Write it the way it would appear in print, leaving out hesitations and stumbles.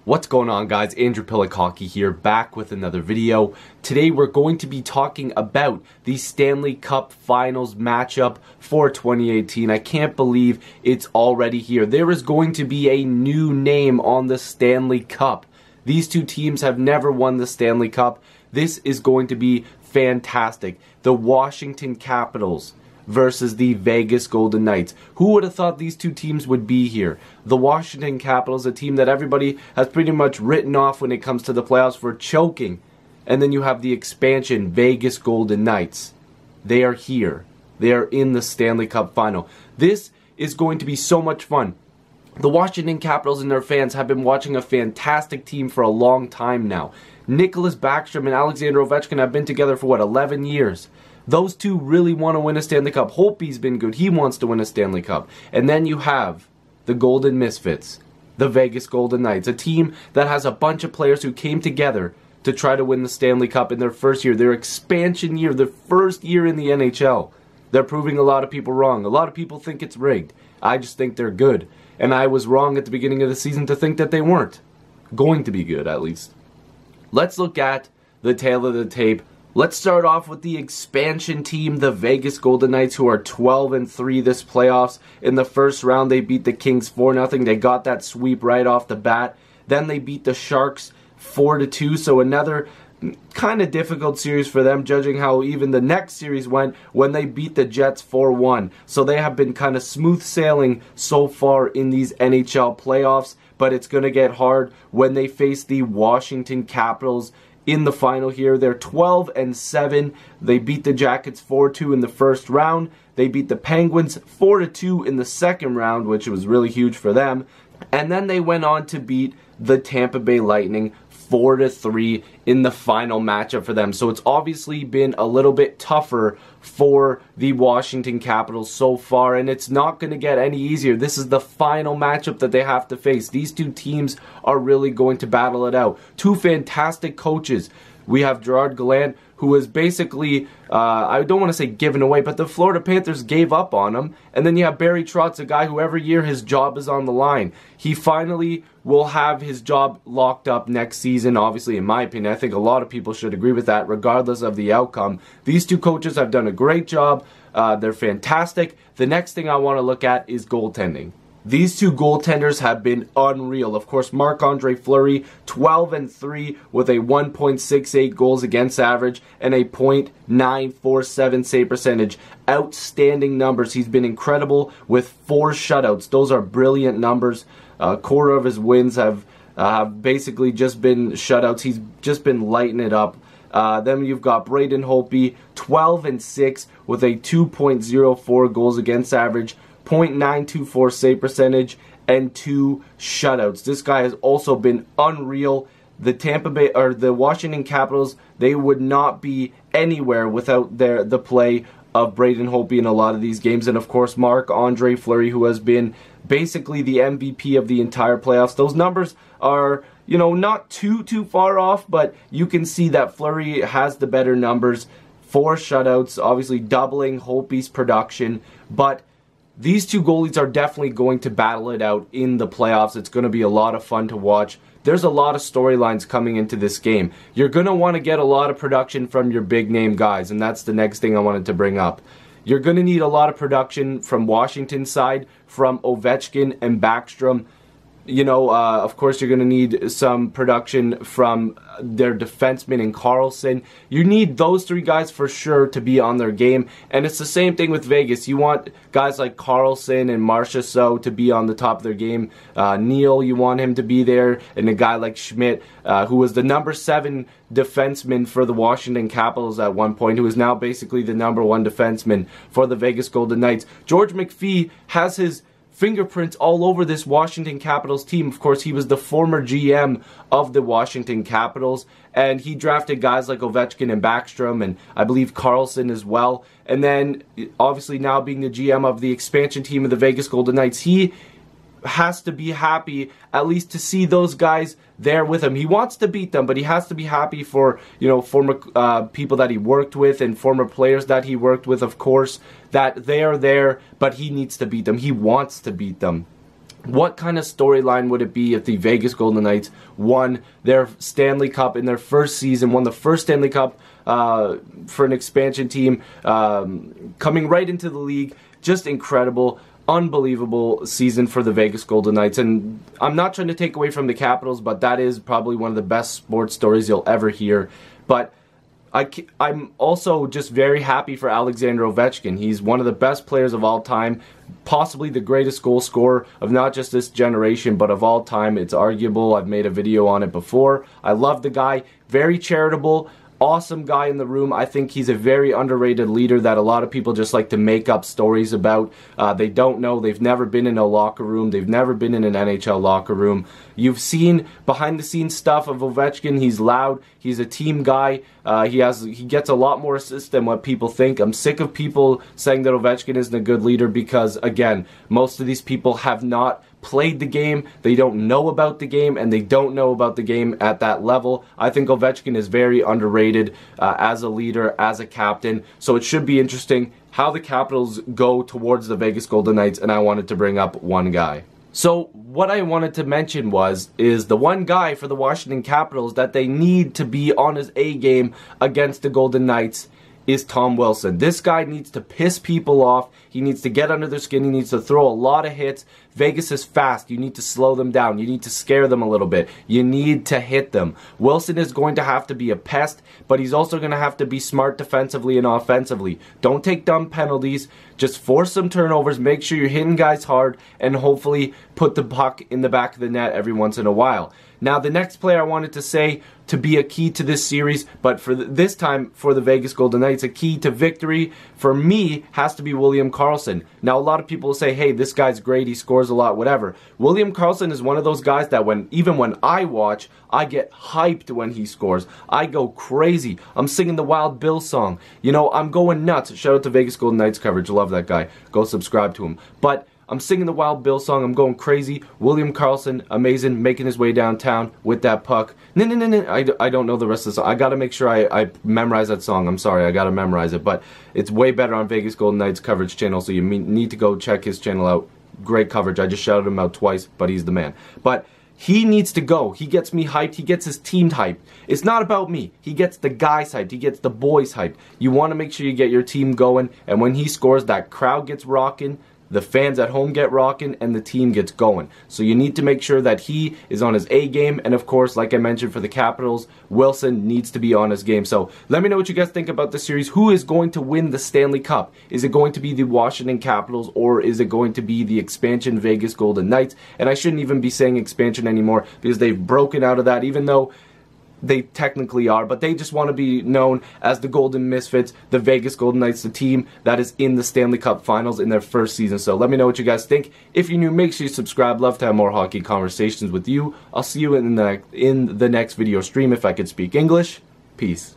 What's going on, guys? Andrew Piluk Hockey here, back with another video. Today we're going to be talking about the Stanley Cup Finals matchup for 2018. I can't believe it's already here. There is going to be a new name on the Stanley Cup. These two teams have never won the Stanley Cup. This is going to be fantastic. The Washington Capitals versus the Vegas Golden Knights. Who would have thought these two teams would be here? The Washington Capitals, a team that everybody has pretty much written off when it comes to the playoffs for choking. And then you have the expansion Vegas Golden Knights. They are here. They are in the Stanley Cup Final. This is going to be so much fun. The Washington Capitals and their fans have been watching a fantastic team for a long time now. Nicholas Backstrom and Alexander Ovechkin have been together for, 11 years? Those two really want to win a Stanley Cup. Holtby's been good. He wants to win a Stanley Cup. And then you have the Golden Misfits, the Vegas Golden Knights, a team that has a bunch of players who came together to try to win the Stanley Cup in their first year, their expansion year, their first year in the NHL. They're proving a lot of people wrong. A lot of people think it's rigged. I just think they're good. And I was wrong at the beginning of the season to think that they weren't going to be good, at least. Let's look at the tail of the tape. Let's start off with the expansion team, the Vegas Golden Knights, who are 12-3 this playoffs. In the first round, they beat the Kings 4-0. They got that sweep right off the bat. Then they beat the Sharks 4-2, so another kind of difficult series for them, judging how even the next series went when they beat the Jets 4-1. So they have been kind of smooth sailing so far in these NHL playoffs, but it's going to get hard when they face the Washington Capitals in the final here. They're 12-7. They beat the Jackets 4-2 in the first round. They beat the Penguins 4-2 in the second round, which was really huge for them. And then they went on to beat the Tampa Bay Lightning 4-3 in the final matchup for them. So it's obviously been a little bit tougher for the Washington Capitals so far, and it's not going to get any easier. This is the final matchup that they have to face. These two teams are really going to battle it out. Two fantastic coaches. We have Gerard Gallant, who is basically, I don't want to say given away, but the Florida Panthers gave up on him. And then you have Barry Trotz, a guy who every year his job is on the line. He finally will have his job locked up next season. Obviously, in my opinion, I think a lot of people should agree with that, regardless of the outcome. These two coaches have done a great job. They're fantastic. The next thing I want to look at is goaltending. These two goaltenders have been unreal. Of course, Marc-Andre Fleury, 12-3 with a 1.68 goals against average and a .947 save percentage. Outstanding numbers. He's been incredible with 4 shutouts. Those are brilliant numbers. A quarter of his wins have basically just been shutouts. He's just been lighting it up. Then you've got Braden Holtby, 12-6 with a 2.04 goals against average, .924 save percentage, and 2 shutouts. This guy has also been unreal. The Washington Capitals, they would not be anywhere without the play of Braden Holtby in a lot of these games. And of course, Marc-Andre Fleury, who has been basically the MVP of the entire playoffs. Those numbers are, not too far off, but you can see that Fleury has the better numbers. 4 shutouts, obviously doubling Holtby's production, but these two goalies are definitely going to battle it out in the playoffs. It's going to be a lot of fun to watch. There's a lot of storylines coming into this game. You're going to want to get a lot of production from your big name guys, and that's the next thing I wanted to bring up. You're going to need a lot of production from Washington's side, from Ovechkin and Backstrom. Of course, you're going to need some production from their defenseman in Carlson. You need those 3 guys for sure to be on their game. And it's the same thing with Vegas. You want guys like Carlson and Marchessault to be on the top of their game. Neal, you want him to be there. And a guy like Schmidt, who was the number 7 defenseman for the Washington Capitals at one point, who is now basically the number 1 defenseman for the Vegas Golden Knights. George McPhee has his fingerprints all over this Washington Capitals team. Of course, he was the former GM of the Washington Capitals, and he drafted guys like Ovechkin and Backstrom, and I believe Carlson as well. And then, obviously, now being the GM of the expansion team of the Vegas Golden Knights, he has to be happy at least to see those guys there with him. He wants to beat them, but he has to be happy for, former people that he worked with and former players that he worked with, of course, that they are there, but he needs to beat them. He wants to beat them. what kind of storyline would it be if the Vegas Golden Knights won their Stanley Cup in their first season, won the first Stanley Cup for an expansion team, coming right into the league? Just incredible, unbelievable season for the Vegas Golden Knights. And I'm not trying to take away from the Capitals, but that is probably one of the best sports stories you'll ever hear. But I'm also just very happy for Alexander Ovechkin. He's one of the best players of all time, possibly the greatest goal scorer of not just this generation, but of all time. It's arguable. I've made a video on it before. I love the guy. Very charitable. Awesome guy in the room. I think he's a very underrated leader that a lot of people just like to make up stories about. They don't know. They've never been in a locker room. They've never been in an NHL locker room. You've seen behind the scenes stuff of Ovechkin. He's loud. He's a team guy. He gets a lot more assists than what people think. I'm sick of people saying that Ovechkin isn't a good leader because, again, most of these people have not played the game, they don't know about the game, and they don't know about the game at that level. I think Ovechkin is very underrated as a leader, as a captain, so it should be interesting how the Capitals go towards the Vegas Golden Knights, and I wanted to bring up one guy. So what I wanted to mention is the one guy for the Washington Capitals that they need to be on his A game against the Golden Knights is Tom Wilson. This guy needs to piss people off. He needs to get under their skin. He needs to throw a lot of hits. Vegas is fast. You need to slow them down. You need to scare them a little bit. You need to hit them. Wilson is going to have to be a pest, but he's also going to have to be smart defensively and offensively. Don't take dumb penalties. Just force some turnovers. Make sure you're hitting guys hard, and hopefully put the puck in the back of the net every once in a while. Now, the next player I wanted to say to be a key to this series, but for this time for the Vegas Golden Knights, a key to victory for me has to be William Karlsson. Now, a lot of people will say, hey, this guy's great, he scores a lot, whatever. William Karlsson is one of those guys that even when I watch, I get hyped when he scores. I go crazy. I'm singing the Wild Bill song. You know, I'm going nuts. Shout out to Vegas Golden Knights coverage. Love that guy. Go subscribe to him. But I'm singing the Wild Bill song. I'm going crazy. William Karlsson, amazing, making his way downtown with that puck. I don't know the rest of the song. I got to make sure I memorize that song. I'm sorry, I got to memorize it. But it's way better on Vegas Golden Knights coverage channel, so you need to go check his channel out. Great coverage. I just shouted him out twice, but he's the man. But he needs to go. He gets me hyped. He gets his team hyped. It's not about me. He gets the guys hyped. He gets the boys hyped. You want to make sure you get your team going, and when he scores, that crowd gets rocking. The fans at home get rocking, and the team gets going. So you need to make sure that he is on his A game, and of course, like I mentioned for the Capitals, Wilson needs to be on his game. So let me know what you guys think about this series. Who is going to win the Stanley Cup? Is it going to be the Washington Capitals, or is it going to be the expansion Vegas Golden Knights? And I shouldn't even be saying expansion anymore because they've broken out of that, even though they technically are, but they just want to be known as the Golden Misfits, the Vegas Golden Knights, the team that is in the Stanley Cup Finals in their first season. So let me know what you guys think. If you're new, make sure you subscribe. Love to have more hockey conversations with you. I'll see you in the next video stream if I could speak English. Peace.